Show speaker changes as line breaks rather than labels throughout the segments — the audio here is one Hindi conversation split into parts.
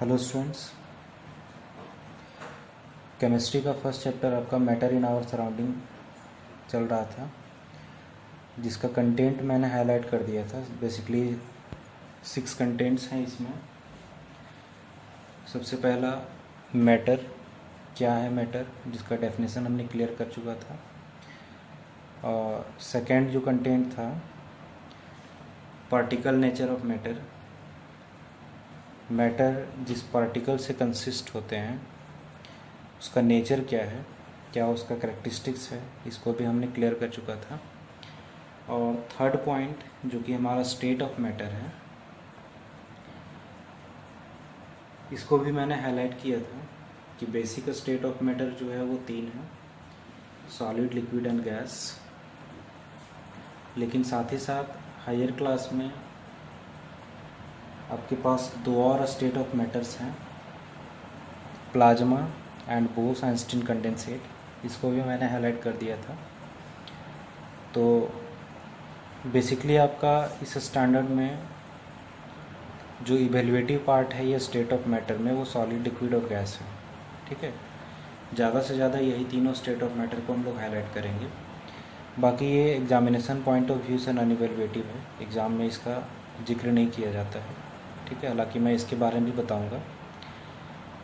हेलो स्टूडेंट्स, केमिस्ट्री का फर्स्ट चैप्टर आपका मैटर इन आवर सराउंडिंग चल रहा था, जिसका कंटेंट मैंने हाईलाइट कर दिया था। बेसिकली 6 कंटेंट्स हैं इसमें। सबसे पहला मैटर, क्या है मैटर, जिसका डेफिनेशन हमने क्लियर कर चुका था। और सेकेंड जो कंटेंट था particle nature of matter, matter जिस पार्टिकल से कंसिस्ट होते हैं उसका नेचर क्या है, क्या उसका करैक्टरिस्टिक्स है, इसको भी हमने क्लियर कर चुका था। और थर्ड पॉइंट जो कि हमारा स्टेट ऑफ मैटर है, इसको भी मैंने हाईलाइट किया था कि बेसिक स्टेट ऑफ मैटर जो है वो 3 है, सॉलिड, लिक्विड एंड गैस। लेकिन साथ ही साथ हायर क्लास में आपके पास 2 और स्टेट ऑफ मैटर्स हैं, प्लाज्मा एंड बोस-आइंस्टीन कंडेंसेट। इसको भी मैंने हाईलाइट कर दिया था। तो बेसिकली आपका इस स्टैंडर्ड में जो इवेल्युएटिव पार्ट है ये स्टेट ऑफ मैटर में, वो सॉलिड, लिक्विड और गैस है। ठीक है, ज़्यादा से ज़्यादा यही तीनों स्टेट ऑफ मैटर को हम लोग हाईलाइट करेंगे। बाकी ये एग्जामिनेशन पॉइंट ऑफ व्यू से नॉन इवेल्युएटिव है, एग्ज़ाम में इसका जिक्र नहीं किया जाता है। ठीक है, हालांकि मैं इसके बारे में भी बताऊंगा,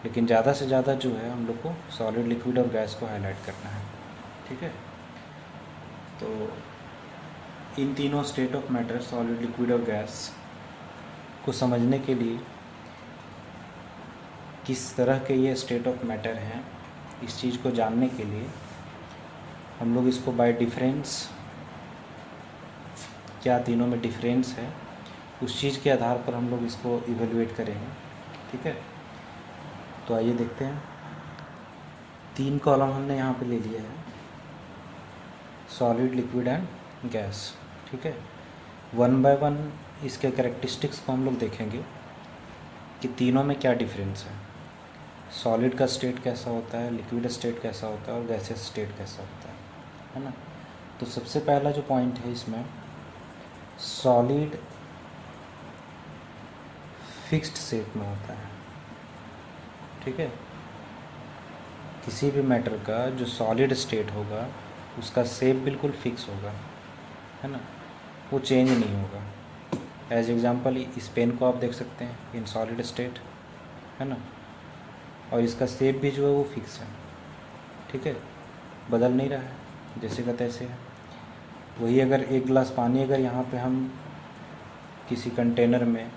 लेकिन ज़्यादा से ज़्यादा जो है हम लोग को सॉलिड, लिक्विड और गैस को हाईलाइट करना है। ठीक है, तो इन तीनों state of matter, solid, liquid और गैस को समझने के लिए किस तरह के ये स्टेट ऑफ मैटर हैं, इस चीज़ को जानने के लिए हम लोग इसको बाय डिफरेंस, क्या तीनों में डिफरेंस है, उस चीज़ के आधार पर हम लोग इसको इवेलुएट करेंगे। ठीक है, तो आइए देखते हैं। 3 कॉलम हमने यहाँ पे ले लिया है, सॉलिड, लिक्विड एंड गैस। ठीक है, 1 बाय 1 इसके कैरेक्टरिस्टिक्स को हम लोग देखेंगे कि तीनों में क्या डिफरेंस है, सॉलिड का स्टेट कैसा होता है, लिक्विड स्टेट कैसा होता है और गैसेस स्टेट कैसा होता है ना। तो सबसे पहला जो पॉइंट है इसमें, सॉलिड फिक्स्ड शेप में होता है। ठीक है, किसी भी मैटर का जो सॉलिड स्टेट होगा उसका शेप बिल्कुल फिक्स होगा, है ना, वो चेंज नहीं होगा। एज एग्जांपल इस पेन को आप देख सकते हैं इन सॉलिड स्टेट, है ना, और इसका शेप भी जो है वो फिक्स है। ठीक है, बदल नहीं रहा है, जैसे का तैसे है। वही अगर 1 गिलास पानी अगर यहाँ पे हम किसी कंटेनर में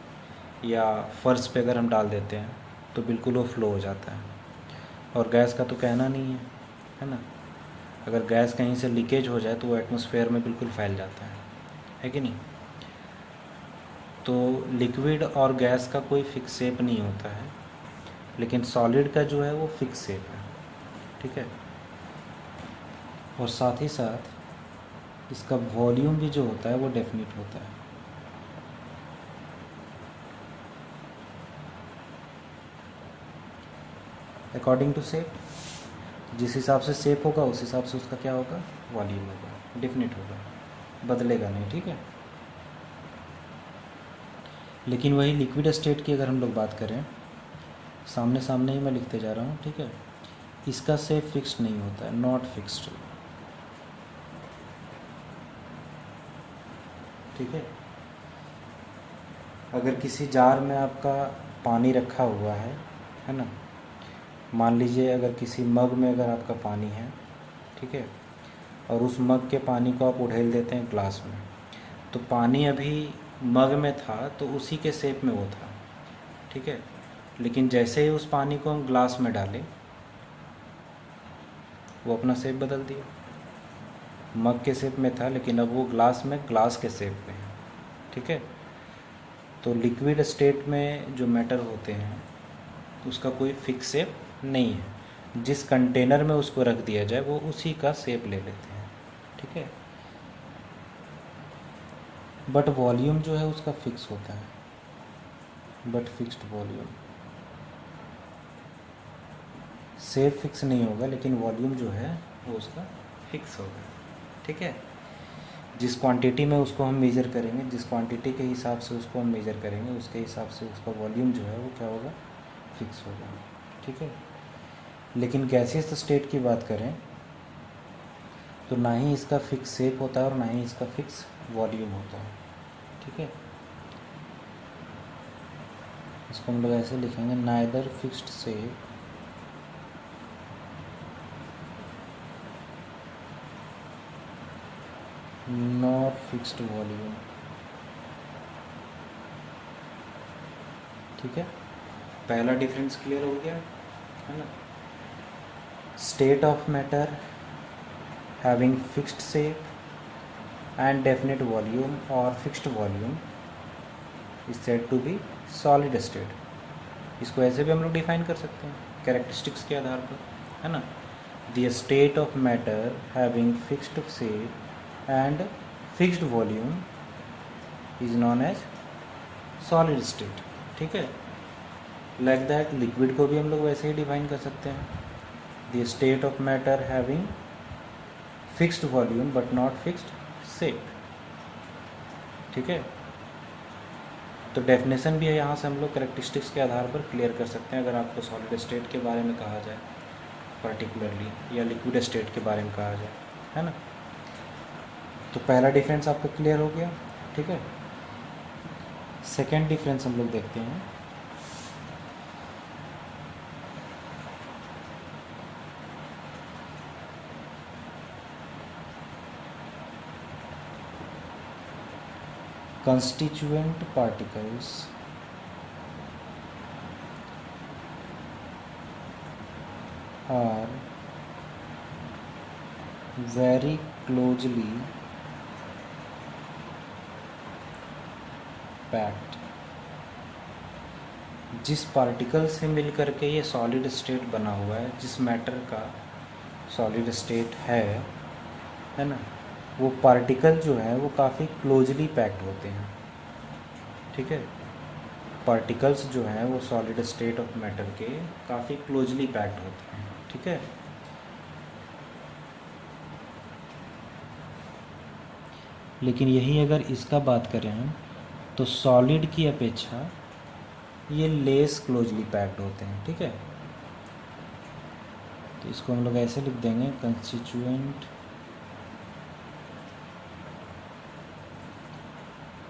या फर्श पे अगर हम डाल देते हैं तो बिल्कुल वो फ्लो हो जाता है। और गैस का तो कहना नहीं है ना, अगर गैस कहीं से लीकेज हो जाए तो वो एटमॉस्फेयर में बिल्कुल फैल जाता है कि नहीं। तो लिक्विड और गैस का कोई फिक्स शेप नहीं होता है, लेकिन सॉलिड का जो है वो फिक्स शेप है। ठीक है, और साथ ही साथ इसका वॉल्यूम भी जो होता है वो डेफिनिट होता है। अकॉर्डिंग टू शेप, जिस हिसाब से शेप होगा उस हिसाब से उसका क्या होगा, वॉल्यूम होगा, डेफिनिट होगा, बदलेगा नहीं। ठीक है, लेकिन वही लिक्विड स्टेट की अगर हम लोग बात करें, सामने सामने ही मैं लिखते जा रहा हूँ। ठीक है, इसका शेप फिक्स्ड नहीं होता है, नॉट फिक्स्ड। ठीक है, अगर किसी जार में आपका पानी रखा हुआ है ना, मान लीजिए अगर किसी मग में अगर आपका पानी है, ठीक है, और उस मग के पानी को आप उड़ेल देते हैं ग्लास में, तो पानी अभी मग में था तो उसी के शेप में वो था। ठीक है, लेकिन जैसे ही उस पानी को हम ग्लास में डालें वो अपना शेप बदल दिया। मग के शेप में था लेकिन अब वो ग्लास में ग्लास के शेप में है। ठीक है, तो लिक्विड स्टेट में जो मैटर होते हैं उसका कोई फिक्स शेप नहीं है, जिस कंटेनर में उसको रख दिया जाए वो उसी का शेप ले लेते हैं। ठीक है, बट वॉल्यूम जो है उसका फिक्स होता है, but fixed volume. Shape fix नहीं होगा लेकिन वॉल्यूम जो है वो उसका फिक्स होगा। ठीक है, जिस क्वांटिटी में उसको हम मेज़र करेंगे, जिस क्वांटिटी के हिसाब से उसको हम मेज़र करेंगे, उसके हिसाब से उसका वॉल्यूम जो है वो क्या होगा, फिक्स होगा, ठीक है। लेकिन गैसियस स्टेट की बात करें तो ना ही इसका फिक्स शेप होता है और ना ही इसका फिक्स वॉल्यूम होता है, ठीक है। इसको हम लोग ऐसे लिखेंगे, neither fixed shape nor fixed volume, ठीक है। पहला डिफरेंस क्लियर हो गया है ना। State of matter having fixed shape and definite volume और fixed volume is said to be solid state. इसको ऐसे भी हम लोग डिफाइन कर सकते हैं कैरेक्टरिस्टिक्स के आधार पर, है ना। The state of matter having fixed shape and fixed volume is known as solid state, ठीक है। लाइक दैट लिक्विड को भी हम लोग वैसे ही डिफाइन कर सकते हैं, the state of matter having fixed volume but not fixed shape, ठीक है। तो डेफिनेशन भी है, यहाँ से हम लोग कैरेक्टरिस्टिक्स के आधार पर क्लियर कर सकते हैं अगर आपको सॉलिड स्टेट के बारे में कहा जाए पर्टिकुलरली, या लिक्विड स्टेट के बारे में कहा जाए, है ना। तो पहला डिफरेंस आपको क्लियर हो गया, ठीक है। सेकेंड डिफरेंस हम लोग देखते हैं। constituent particles are very closely packed। जिस पार्टिकल से मिल करके ये सॉलिड स्टेट बना हुआ है, जिस मैटर का सॉलिड स्टेट है ना, वो पार्टिकल जो है वो काफ़ी क्लोजली पैक्ड होते हैं, ठीक है। पार्टिकल्स जो हैं वो सॉलिड स्टेट ऑफ मैटर के काफ़ी क्लोजली पैक्ड होते हैं, ठीक है। लेकिन यही अगर इसका बात करें हम तो सॉलिड की अपेक्षा ये लेस क्लोजली पैक्ड होते हैं, ठीक है। तो इसको हम लोग ऐसे लिख देंगे, constituent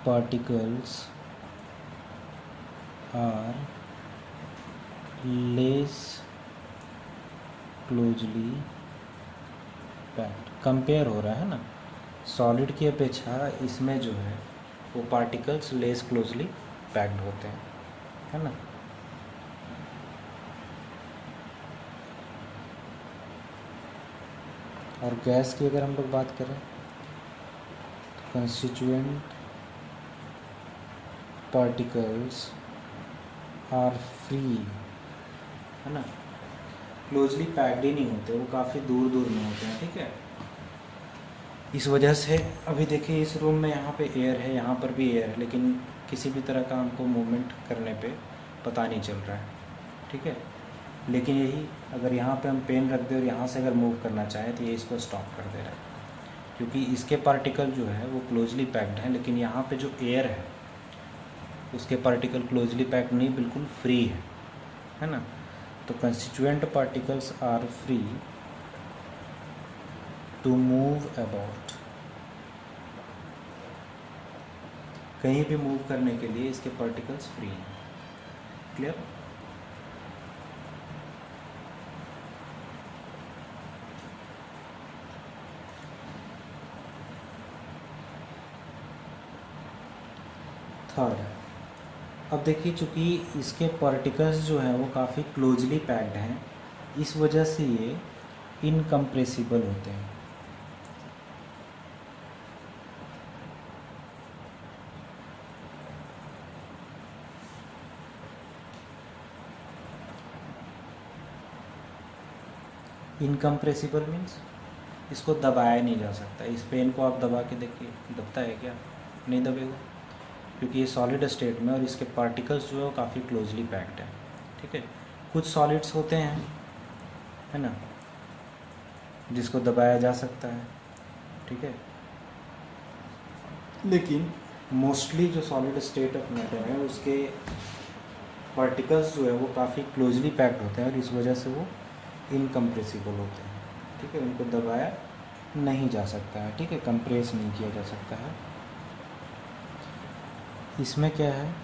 particles are less closely packed। Compare हो रहा है ना, सॉलिड की अपेक्षा इसमें जो है वो पार्टिकल्स लेस क्लोजली पैक्ड होते हैं, है ना। और गैस की अगर हम लोग बात करें तो कंस्टिट्यूएंट पार्टिकल्स आर फ्री, है ना, क्लोजली पैक्ड ही नहीं होते, वो काफ़ी दूर दूर में होते हैं, ठीक है। इस वजह से अभी देखिए इस रूम में यहाँ पे एयर है, यहाँ पर भी एयर है, लेकिन किसी भी तरह का हमको मूवमेंट करने पे पता नहीं चल रहा है, ठीक है। लेकिन यही अगर यहाँ पे हम पेन रख दें और यहाँ से अगर मूव करना चाहें तो ये इसको स्टॉप कर दे रहा है, क्योंकि इसके पार्टिकल जो है वो क्लोजली पैक्ड हैं, लेकिन यहाँ पे जो एयर है उसके पार्टिकल क्लोजली पैक्ड नहीं, बिल्कुल फ्री है ना। तो constituent particles are free to move about, कहीं भी मूव करने के लिए इसके पार्टिकल्स फ्री हैं, क्लियर। थर्ड, अब देखिए चूँकि इसके पार्टिकल्स जो हैं वो काफ़ी क्लोजली पैक्ड हैं, इस वजह से ये इनकम्प्रेसिबल होते हैं। इनकम्प्रेसिबल मीन्स इसको दबाया नहीं जा सकता। इस पेन को आप दबा के देखिए, दबता है क्या? नहीं दबेगा, क्योंकि ये सॉलिड स्टेट में और इसके पार्टिकल्स जो है वो काफ़ी क्लोजली पैक्ड है, ठीक है। कुछ सॉलिड्स होते हैं, है ना, जिसको दबाया जा सकता है, ठीक है, लेकिन मोस्टली जो सॉलिड स्टेट ऑफ मैटर है उसके पार्टिकल्स जो है वो काफ़ी क्लोजली पैक्ड होते हैं और इस वजह से वो इनकम्प्रेसिबल होते हैं, ठीक है। उनको दबाया नहीं जा सकता है, ठीक है, कंप्रेस नहीं किया जा सकता है। इसमें क्या है,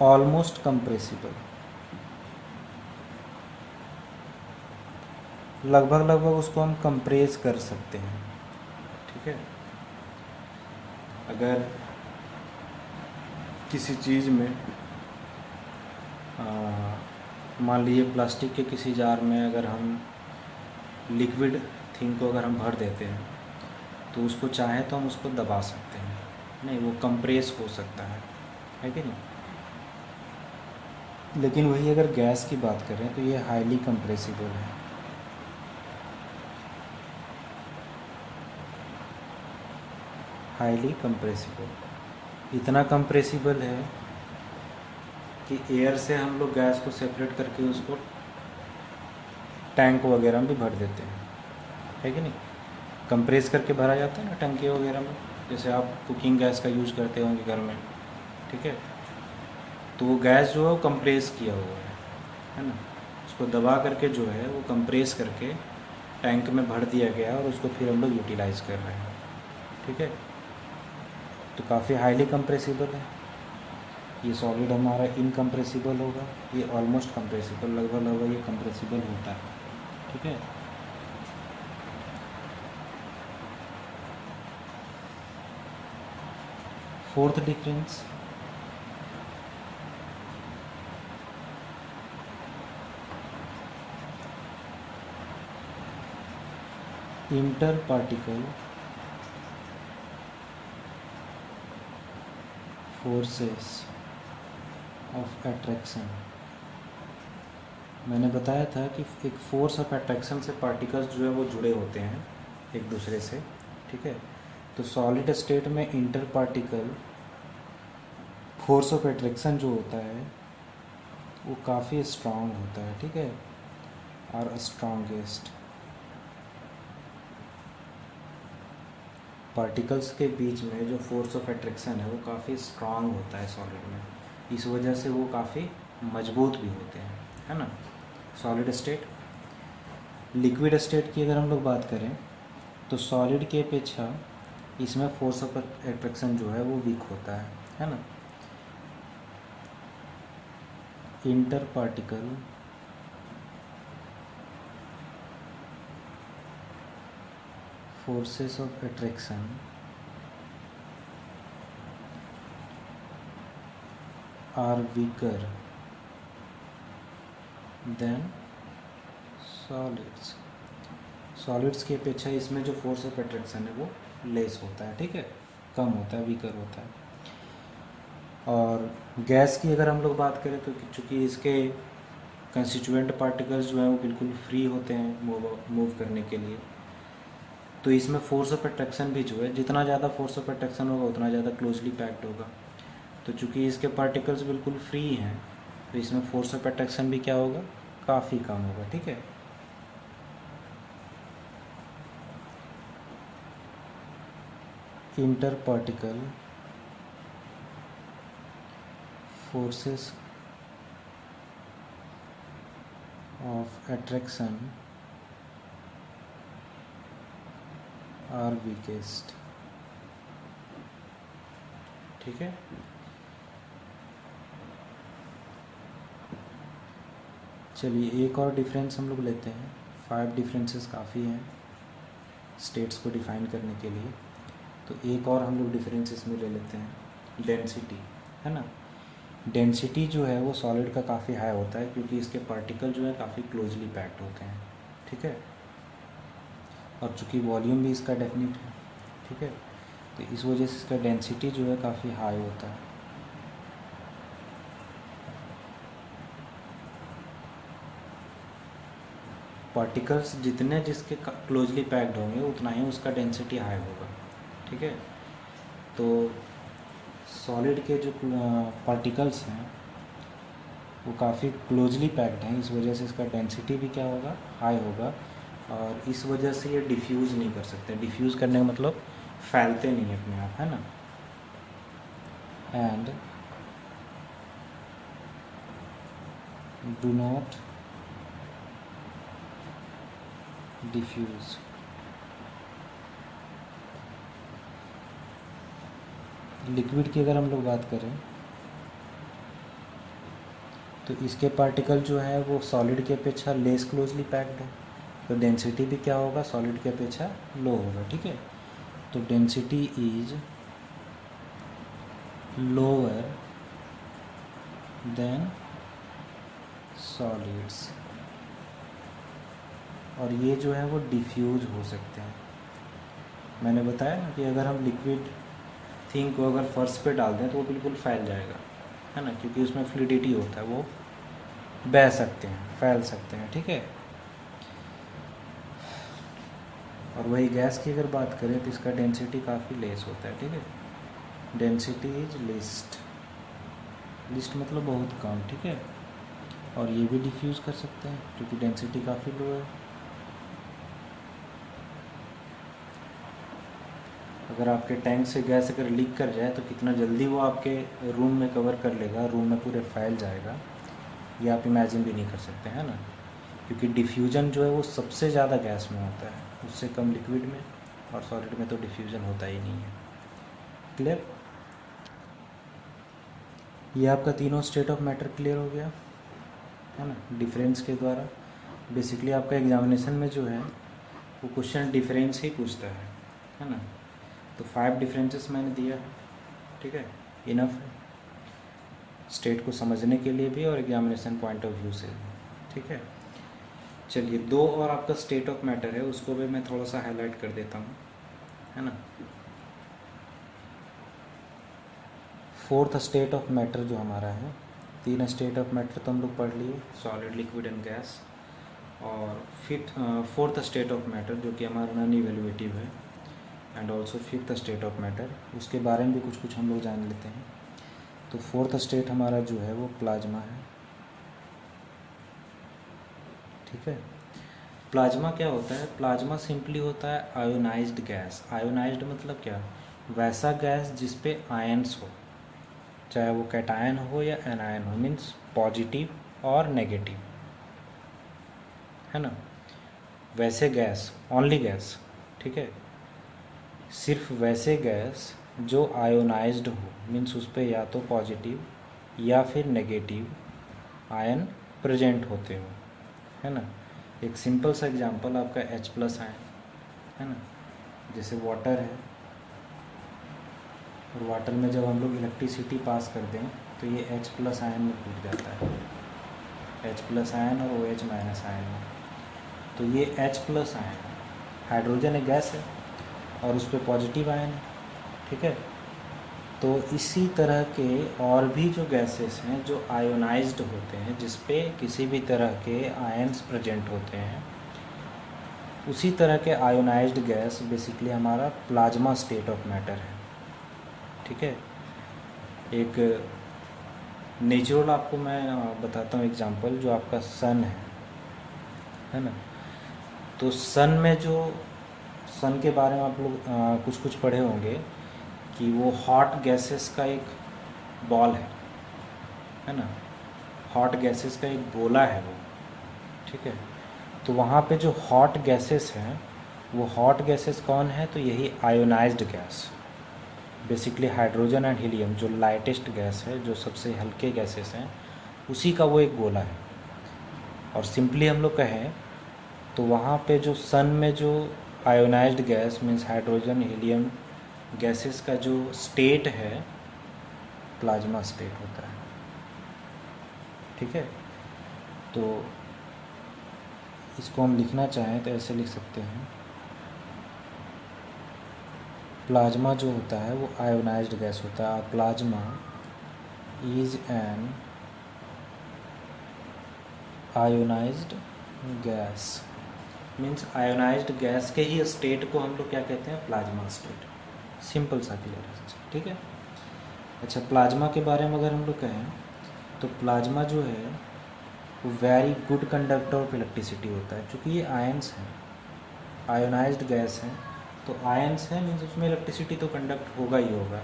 ऑलमोस्ट कंप्रेसिबल, लगभग उसको हम कंप्रेस कर सकते हैं, ठीक है। अगर किसी चीज़ में मान लीजिए प्लास्टिक के किसी जार में अगर हम लिक्विड थिंग को अगर हम भर देते हैं तो उसको चाहे तो हम उसको दबा सकते हैं, नहीं वो कंप्रेस हो सकता है कि नहीं। लेकिन वही अगर गैस की बात करें तो ये हाईली कंप्रेसिबल है, हाईली कंप्रेसिबल। इतना कंप्रेसिबल है कि एयर से हम लोग गैस को सेपरेट करके उसको टैंक वगैरह में भी भर देते हैं, है कि नहीं। कंप्रेस करके भरा जाता है ना टंकी वगैरह में, जैसे आप कुकिंग गैस का यूज़ करते होंगे घर में, ठीक है। तो वो गैस जो है वो कंप्रेस किया हुआ है ना, उसको दबा करके जो है वो कंप्रेस करके टैंक में भर दिया गया है और उसको फिर हम लोग यूटिलाइज़ कर रहे हैं, ठीक है। तो काफ़ी हाईली कंप्रेसिबल है। ये सॉलिड हमारा इनकम्प्रेसिबल होगा, ये ऑलमोस्ट कंप्रेसिबल, लगभग ये कंप्रेसिबल होता है, ठीक है। Fourth difference, inter particle forces of attraction. मैंने बताया था कि एक फोर्स ऑफ अट्रैक्शन से पार्टिकल्स जो है वो जुड़े होते हैं एक दूसरे से, ठीक है। तो सॉलिड स्टेट में inter particle force of attraction जो होता है वो काफ़ी स्ट्रांग होता है, ठीक है, और स्ट्रांगेस्ट। पार्टिकल्स के बीच में जो फोर्स ऑफ अट्रैक्शन है वो काफ़ी स्ट्रांग होता है सॉलिड में, इस वजह से वो काफ़ी मजबूत भी होते हैं, है ना, सॉलिड स्टेट। लिक्विड स्टेट की अगर हम लोग बात करें तो सॉलिड के अपेक्षा इसमें फोर्स ऑफ अट्रैक्शन जो है वो वीक होता है ना। Inter particle forces of attraction are weaker than solids। Solids की अपेक्षा इसमें जो फोर्स ऑफ अट्रैक्शन है वो लेस होता है, ठीक है, कम होता है, वीकर होता है। और गैस की अगर हम लोग बात करें तो चूँकि इसके कंस्टिट्यूएंट पार्टिकल्स जो हैं वो बिल्कुल फ्री होते हैं मूव करने के लिए, तो इसमें फोर्स ऑफ अट्रैक्शन भी जो है, जितना ज़्यादा फोर्स ऑफ अट्रैक्शन होगा उतना ज़्यादा क्लोजली पैक्ड होगा। तो चूँकि इसके पार्टिकल्स बिल्कुल फ्री हैं तो इसमें फोर्स ऑफ अट्रैक्शन भी क्या होगा, काफ़ी कम होगा, ठीक है। Inter particle forces of attraction are weakest, ठीक है। चलिए एक और डिफरेंस हम लोग लेते हैं। 5 डिफरेंसेस काफ़ी हैं स्टेट्स को डिफाइन करने के लिए, तो एक और हम लोग डिफरेंस इसमें ले लेते हैं। डेंसिटी, है ना, डेंसिटी जो है वो सॉलिड का काफ़ी हाई होता है क्योंकि इसके पार्टिकल जो है काफ़ी क्लोजली पैक्ड होते हैं, ठीक है। और चूँकि वॉल्यूम भी इसका डेफिनिट है, ठीक है, तो इस वजह से इसका डेंसिटी जो है काफ़ी हाई होता है। पार्टिकल्स जितने जिसके क्लोजली पैक्ड होंगे उतना ही उसका डेंसिटी हाई होगा, ठीक है। तो सॉलिड के जो पार्टिकल्स हैं वो काफ़ी क्लोजली पैक्ड हैं, इस वजह से इसका डेंसिटी भी क्या होगा, हाई होगा, और इस वजह से ये डिफ्यूज़ नहीं कर सकते। डिफ्यूज़ करने का मतलब फैलते नहीं अपने आप, है ना। And do not diffuse. Liquid की अगर हम लोग बात करें तो इसके पार्टिकल जो है वो सॉलिड की अपेक्षा लेस क्लोजली पैक्ड है, तो डेंसिटी भी क्या होगा, सॉलिड की अपेक्षा लो होगा। ठीक है, तो density is lower than solids, और ये जो है वो डिफ्यूज हो सकते हैं। मैंने बताया ना कि अगर हम लिक्विड थिंग को अगर फर्श पे डाल दें तो वो बिल्कुल फैल जाएगा, है ना, क्योंकि उसमें फ्लूइडिटी होता है, वो बह सकते हैं, फैल सकते हैं। ठीक है, और वही गैस की अगर बात करें तो इसका डेंसिटी काफ़ी लेस होता है। ठीक है, डेंसिटी इज लिस्ट, लिस्ट मतलब बहुत कम। ठीक है, और ये भी डिफ्यूज़ कर सकते हैं क्योंकि डेंसिटी काफ़ी लो है। अगर आपके टैंक से गैस अगर लीक कर जाए तो कितना जल्दी वो आपके रूम में कवर कर लेगा, रूम में पूरे फैल जाएगा, ये आप इमेजिन भी नहीं कर सकते, है ना, क्योंकि डिफ्यूजन जो है वो सबसे ज़्यादा गैस में होता है, उससे कम लिक्विड में, और सॉलिड में तो डिफ्यूजन होता ही नहीं है। क्लियर? ये आपका तीनों स्टेट ऑफ मैटर क्लियर हो गया, है ना, डिफरेंस के द्वारा। बेसिकली आपका एग्जामिनेशन में जो है वो क्वेश्चन डिफरेंस ही पूछता है ना, तो 5 डिफरेंसेस मैंने दिया है। ठीक है, इनफ है स्टेट को समझने के लिए भी और एग्जामिनेशन पॉइंट ऑफ व्यू से भी। ठीक है, चलिए 2 और आपका स्टेट ऑफ मैटर है, उसको भी मैं थोड़ा सा हाईलाइट कर देता हूँ, है ना। 4th स्टेट ऑफ मैटर जो हमारा है, 3 स्टेट ऑफ मैटर तो हम लोग पढ़ लिए, सॉलिड, लिक्विड एंड गैस, और 4th स्टेट ऑफ मैटर जो कि हमारा नॉन इवेल्युएटिव है, and also 5th state of matter, उसके बारे में भी कुछ कुछ हम लोग जान लेते हैं। तो 4th स्टेट हमारा जो है वो प्लाज्मा है। ठीक है, प्लाज्मा क्या होता है, प्लाज्मा सिंपली होता है आयोनाइज्ड गैस। आयोनाइज्ड मतलब क्या, वैसा गैस जिस पे आयन्स हो, चाहे वो कैटायन हो या एनायन हो, मीन्स पॉजिटिव और नेगेटिव, है ना, वैसे गैस, ओनली गैस। ठीक है, सिर्फ वैसे गैस जो आयोनाइज्ड हो, मीन्स उस पर या तो पॉजिटिव या फिर नेगेटिव आयन प्रेजेंट होते हो, है ना। एक सिंपल सा एग्जांपल आपका H+ आयन, है ना, जैसे वाटर है, और वाटर में जब हम लोग इलेक्ट्रिसिटी पास कर दें तो ये H+ आयन में टूट जाता है, H+ आयन और OH- आयन में। तो ये H+ आयन हाइड्रोजन एक गैस है और उस पर पॉजिटिव आयन है। ठीक है, तो इसी तरह के और भी जो गैसेस हैं जो आयोनाइज्ड होते हैं, जिस पे किसी भी तरह के आयन्स प्रेजेंट होते हैं, उसी तरह के आयोनाइज्ड गैस बेसिकली हमारा प्लाज्मा स्टेट ऑफ मैटर है। ठीक है, एक नेचुरल आपको मैं बताता हूँ एग्जांपल, जो आपका सन है ना, तो सन में जो, सन के बारे में आप लोग कुछ कुछ पढ़े होंगे कि वो हॉट गैसेस का एक बॉल है ना, हॉट गैसेस का एक गोला है वो। ठीक है, तो वहाँ पे जो हॉट गैसेस हैं, वो हॉट गैसेस कौन है, तो यही ionised gas, basically hydrogen and helium, जो लाइटेस्ट गैस है, जो सबसे हल्के गैसेस हैं, उसी का वो एक गोला है। और सिंपली हम लोग कहें तो वहाँ पे जो सन में जो ionised gas means hydrogen helium gases का जो स्टेट है, प्लाज्मा स्टेट होता है। ठीक है, तो इसको हम लिखना चाहें तो ऐसे लिख सकते हैं, प्लाज्मा जो होता है वो आयोनाइज्ड गैस होता है। Plasma is an ionised gas, means ionised gas के ही स्टेट को हम लोग क्या कहते हैं, प्लाज्मा स्टेट। सिंपल सा क्लियर है। ठीक है, अच्छा, प्लाज्मा के बारे में अगर हम लोग कहें तो प्लाज्मा जो है वो very good conductor of electricity होता है, क्योंकि ये आयन्स हैं, आयोनाइज्ड गैस हैं, तो आयन्स हैं मीन्स उसमें इलेक्ट्रिसिटी तो कंडक्ट होगा ही होगा।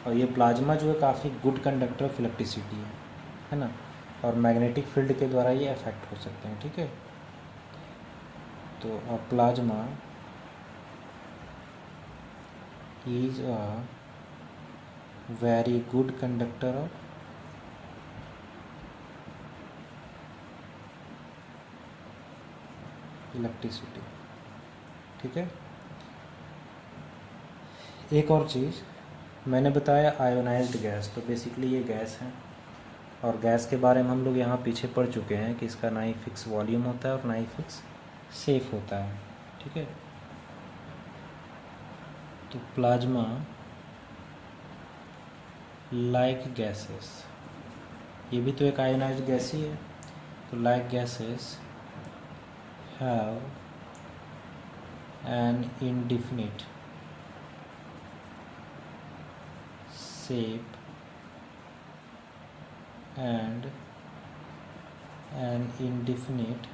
और ये प्लाज्मा जो है काफ़ी गुड कंडक्टर ऑफ इलेक्ट्रिसिटी है ना, और मैग्नेटिक फील्ड के द्वारा ये अफेक्ट हो सकते हैं, ठीक है। तो plasma is a very good conductor of electricity, ठीक है। एक और चीज़ मैंने बताया आयोनाइज्ड गैस, तो बेसिकली ये गैस है, और गैस के बारे में हम लोग यहाँ पीछे पढ़ चुके हैं कि इसका ना ही फिक्स वॉल्यूम होता है और ना ही फिक्स सेफ होता है, ठीक है। तो प्लाज्मा लाइक गैसेस, ये भी तो एक आयोनाइज्ड गैस ही है। तो like gases have an indefinite shape and an indefinite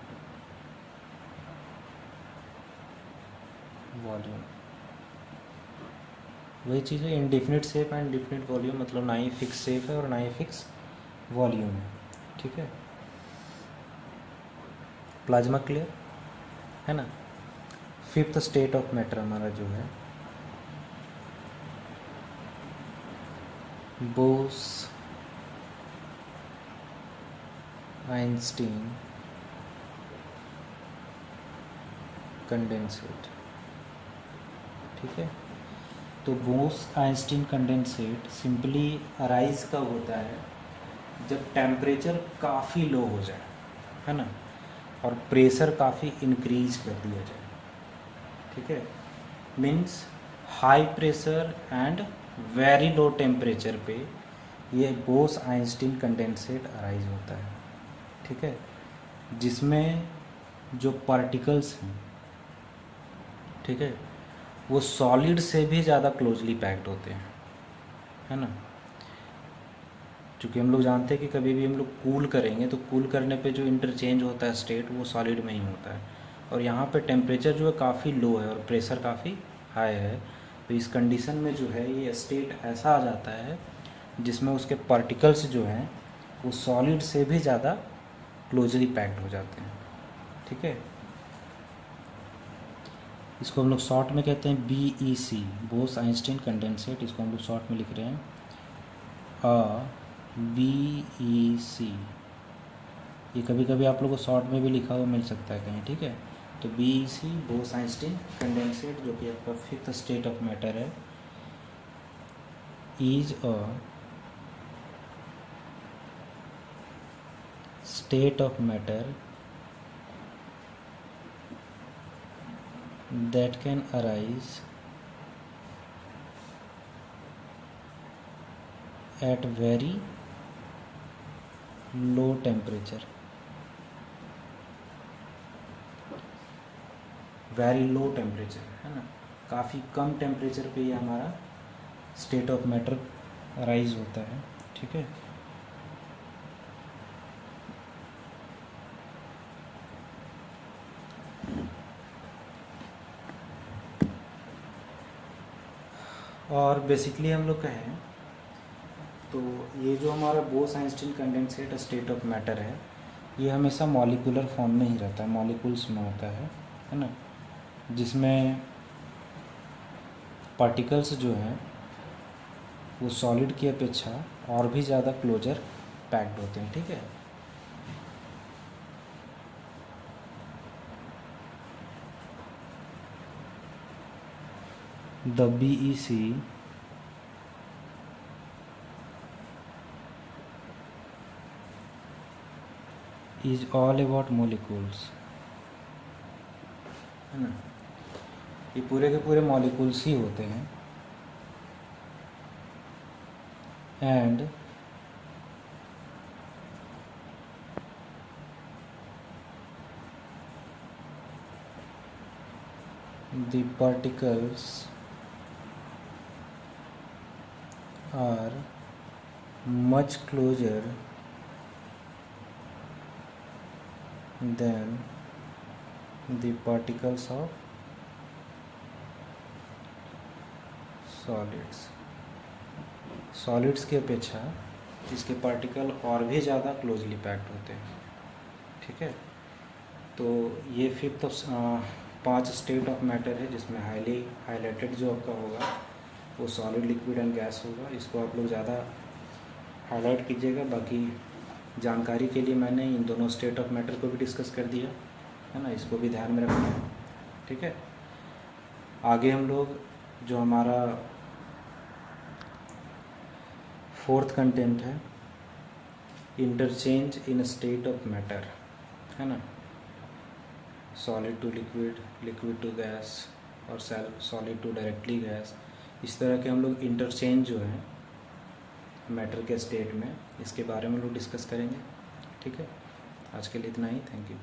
volume. वही चीज़ है, indefinite shape and indefinite volume, मतलब ना ही फिक्स शेप है और ना ही फिक्स वॉल्यूम है, ठीक है। प्लाज्मा क्लियर है ना। फिफ्थ स्टेट ऑफ मैटर हमारा जो है बोस आइंस्टीन कंडेंसेट, ठीक है। तो Bose Einstein condensate simply arise कब होता है, जब टेम्परेचर काफ़ी लो हो जाए, है ना, और प्रेशर काफ़ी इंक्रीज कर दिया जाए, ठीक है। Means high pressure and very low temperature पे ये बोस आइंस्टीन कंडेंसेट अराइज होता है, ठीक है। जिसमें जो पार्टिकल्स हैं, ठीक है, वो सॉलिड से भी ज़्यादा क्लोजली पैक्ड होते हैं, है ना। क्योंकि हम लोग जानते हैं कि कभी भी हम लोग कूल करेंगे तो कूल करने पे जो इंटरचेंज होता है स्टेट, वो सॉलिड में ही होता है, और यहाँ पे टेम्परेचर जो है काफ़ी लो है और प्रेशर काफ़ी हाई है। तो इस कंडीशन में जो है ये स्टेट ऐसा आ जाता है जिसमें उसके पार्टिकल्स जो हैं वो सॉलिड से भी ज़्यादा क्लोजली पैक्ड हो जाते हैं, ठीक है। इसको हम लोग शॉर्ट में कहते हैं BEC, बोस आइंस्टीन कंडेंसेट। इसको हम लोग शॉर्ट में लिख रहे हैं BEC। ये कभी कभी आप लोग को शॉर्ट में भी लिखा हुआ मिल सकता है कहीं, ठीक है। तो BEC बोस आइंस्टीन कंडेंसेट, जो कि आपका फिफ्थ स्टेट ऑफ मैटर है, is a state of matter that can arise at very low temperature, very low temperature, है ना, काफ़ी कम टेम्परेचर पे ये हमारा स्टेट ऑफ मैटर अराइज होता है, ठीक है। और बेसिकली हम लोग कहें तो ये जो हमारा Bose Einstein condensate state of matter है, ये हमेशा मॉलिक्यूलर फॉर्म में ही रहता है, मॉलिक्यूल्स में होता है ना, जिसमें पार्टिकल्स जो हैं वो सॉलिड की अपेक्षा और भी ज़्यादा क्लोजर पैक्ड होते हैं, ठीक है। The BEC is all about molecules, है ना। ये पूरे के पूरे मॉलिक्यूल्स ही होते हैं, and the particles are much closer than the particles of solids, solids की अपेक्षा इसके पार्टिकल और भी ज़्यादा क्लोजली पैक्ड होते हैं। ठीक है, तो ये फिफ्थ 5 स्टेट ऑफ मैटर है जिसमें हाईलाइटेड जो आपका होगा वो सॉलिड, लिक्विड एंड गैस होगा। इसको आप लोग ज़्यादा हाईलाइट कीजिएगा। बाकी जानकारी के लिए मैंने इन दोनों स्टेट ऑफ मैटर को भी डिस्कस कर दिया है ना, इसको भी ध्यान में रखना है। ठीक है, आगे हम लोग जो हमारा 4th कंटेंट है, interchange in state of matter, है ना, solid to liquid, liquid to gas और सॉलिड टू डायरेक्टली गैस। इस तरह के हम लोग इंटरचेंज जो है मैटर के स्टेट में, इसके बारे में लोग डिस्कस करेंगे। ठीक है, आज के लिए इतना ही। Thank you.